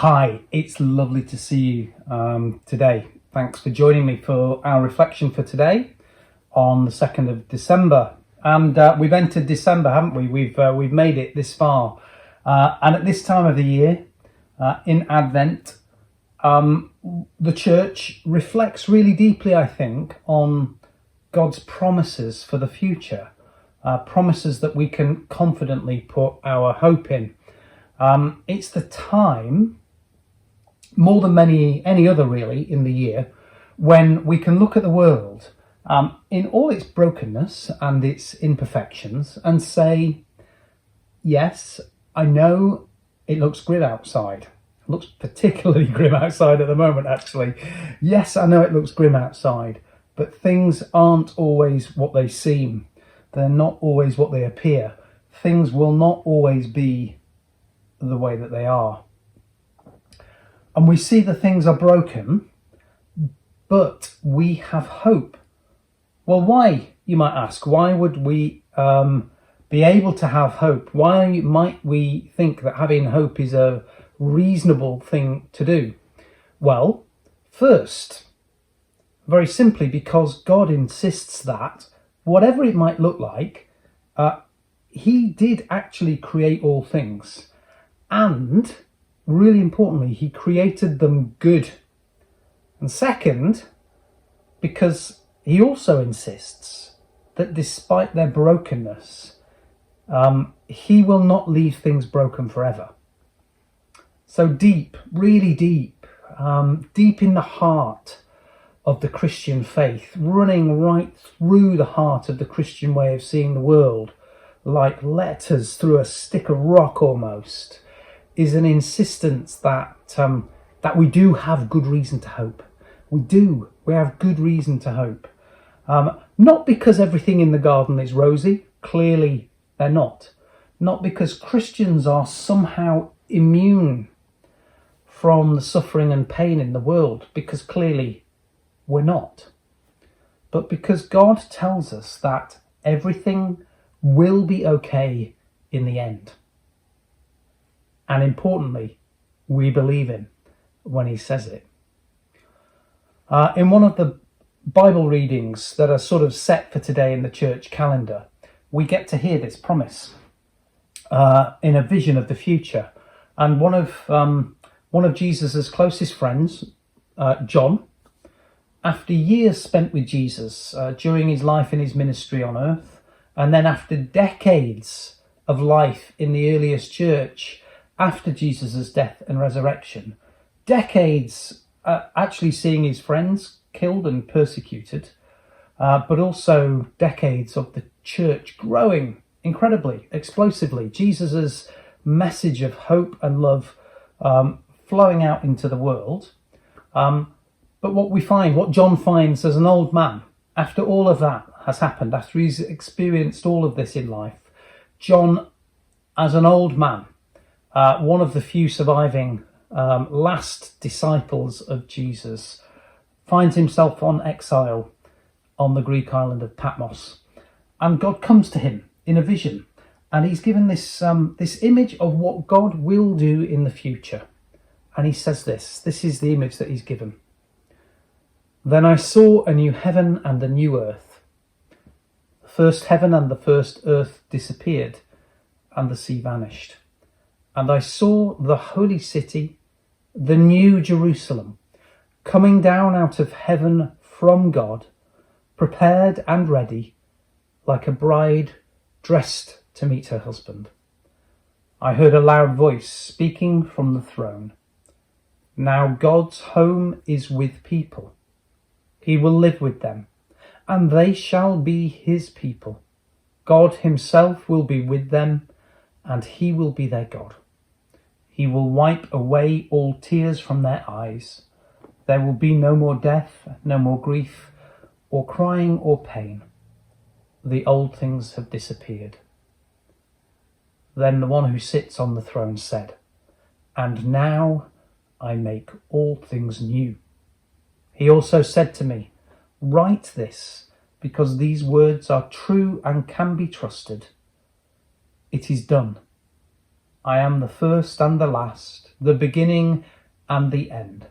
Hi, it's lovely to see you today. Thanks for joining me for our reflection for today on the 2nd of December. And we've entered December, haven't we? We've made it this far. And at this time of the year, in Advent, the church reflects really deeply, I think, on God's promises for the future, promises that we can confidently put our hope in. It's the time, more than any other really in the year, when we can look at the world in all its brokenness and its imperfections and say, yes, I know it looks grim outside. It looks particularly grim outside at the moment, actually. Yes, I know it looks grim outside, but things aren't always what they seem. They're not always what they appear. Things will not always be the way that they are. And we see that things are broken, but we have hope. Well, why, you might ask? Why would we be able to have hope? Why might we think that having hope is a reasonable thing to do? Well, first, very simply, because God insists that whatever it might look like, he did actually create all things. And, really importantly, he created them good. And second, because he also insists that despite their brokenness, he will not leave things broken forever. So deep, really deep, deep in the heart of the Christian faith, running right through the heart of the Christian way of seeing the world, like letters through a stick of rock almost, is an insistence that we do have good reason to hope. We have good reason to hope. Not because everything in the garden is rosy, clearly they're not. Not because Christians are somehow immune from the suffering and pain in the world, because clearly we're not. But because God tells us that everything will be okay in the end. And importantly, we believe him when he says it. In one of the Bible readings that are sort of set for today in the church calendar, we get to hear this promise in a vision of the future. And one of Jesus's closest friends, John, after years spent with Jesus during his life and his ministry on earth, and then after decades of life in the earliest church, after Jesus' death and resurrection, decades actually seeing his friends killed and persecuted, but also decades of the church growing incredibly, explosively. Jesus' message of hope and love flowing out into the world. But what John finds as an old man, after all of that has happened, after he's experienced all of this in life, John, as an old man, one of the few surviving last disciples of Jesus, finds himself on exile on the Greek island of Patmos. And God comes to him in a vision, and he's given this image of what God will do in the future. And he says this is the image that he's given. Then I saw a new heaven and a new earth. The first heaven and the first earth disappeared, and the sea vanished. And I saw the holy city, the new Jerusalem, coming down out of heaven from God, prepared and ready, like a bride dressed to meet her husband. I heard a loud voice speaking from the throne. Now God's home is with people. He will live with them, and they shall be his people. God himself will be with them, and he will be their God. He will wipe away all tears from their eyes. There will be no more death, no more grief, or crying or pain. The old things have disappeared. Then the one who sits on the throne said, "And now I make all things new." He also said to me, "Write this, because these words are true and can be trusted. It is done. I am the first and the last, the beginning and the end.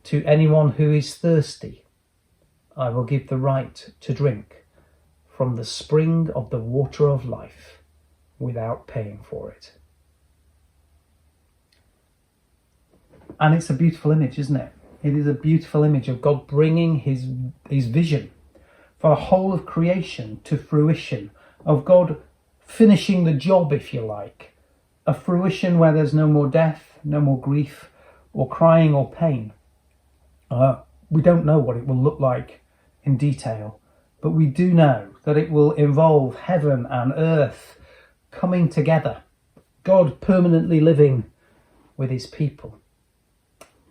To anyone who is thirsty, I will give the right to drink from the spring of the water of life without paying for it. And it's a beautiful image, isn't it? It is a beautiful image of God bringing his vision for the whole of creation to fruition, of God finishing the job, if you like, a fruition where there's no more death, no more grief or crying or pain. We don't know what it will look like in detail, but we do know that it will involve heaven and earth coming together, God permanently living with his people.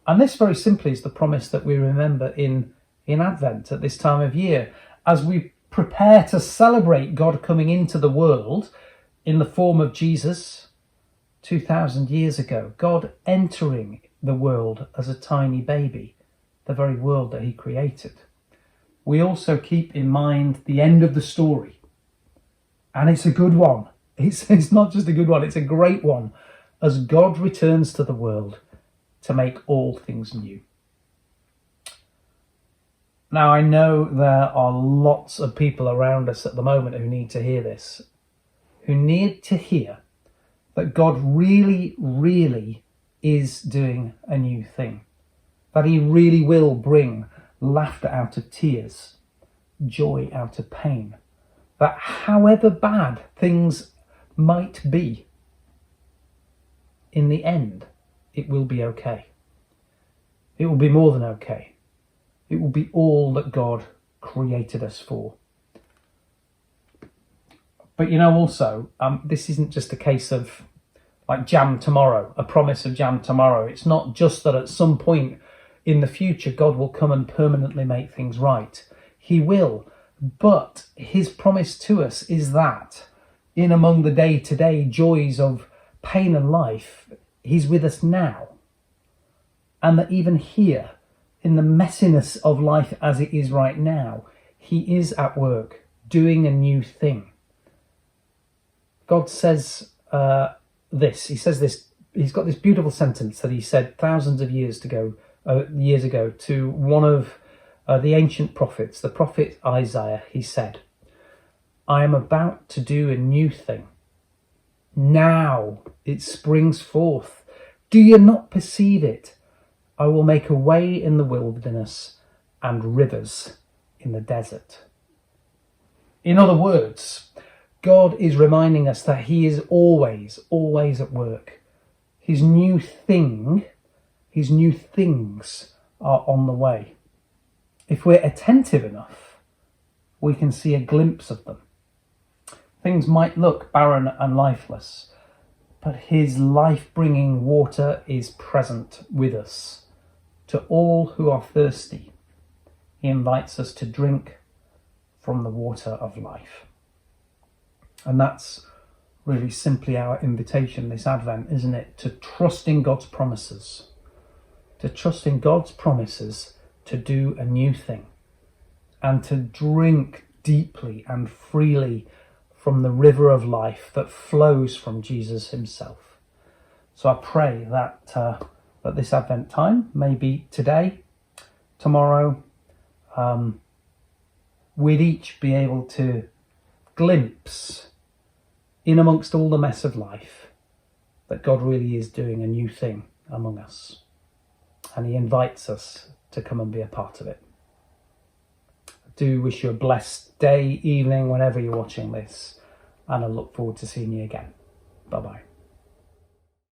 And this very simply is the promise that we remember in Advent at this time of year, as we prepare to celebrate God coming into the world in the form of Jesus 2,000 years ago, God entering the world as a tiny baby, the very world that he created. We also keep in mind the end of the story. And it's a good one. It's not just a good one, it's a great one, as God returns to the world to make all things new. Now, I know there are lots of people around us at the moment who need to hear this, who need to hear that God really, really is doing a new thing, that he really will bring laughter out of tears, joy out of pain, that however bad things might be, in the end, it will be okay. It will be more than okay. It will be all that God created us for. But also, this isn't just a case of like jam tomorrow, a promise of jam tomorrow. It's not just that at some point in the future, God will come and permanently make things right. He will. But his promise to us is that in among the day-to-day joys of pain and life, he's with us now. And that even here, in the messiness of life as it is right now, he is at work doing a new thing. God says this. He says this. He's got this beautiful sentence that he said thousands of years ago to one of the ancient prophets, the prophet Isaiah. He said, "I am about to do a new thing. Now it springs forth. Do you not perceive it? I will make a way in the wilderness and rivers in the desert." In other words, God is reminding us that he is always, always at work. His new things are on the way. If we're attentive enough, we can see a glimpse of them. Things might look barren and lifeless, but his life-bringing water is present with us. To all who are thirsty, he invites us to drink from the water of life. And that's really simply our invitation this Advent, isn't it? To trust in God's promises. To trust in God's promises to do a new thing. And to drink deeply and freely from the river of life that flows from Jesus himself. So I pray that this Advent time, maybe today, tomorrow, we'd each be able to glimpse in amongst all the mess of life that God really is doing a new thing among us. And he invites us to come and be a part of it. I do wish you a blessed day, evening, whenever you're watching this, and I look forward to seeing you again. Bye-bye.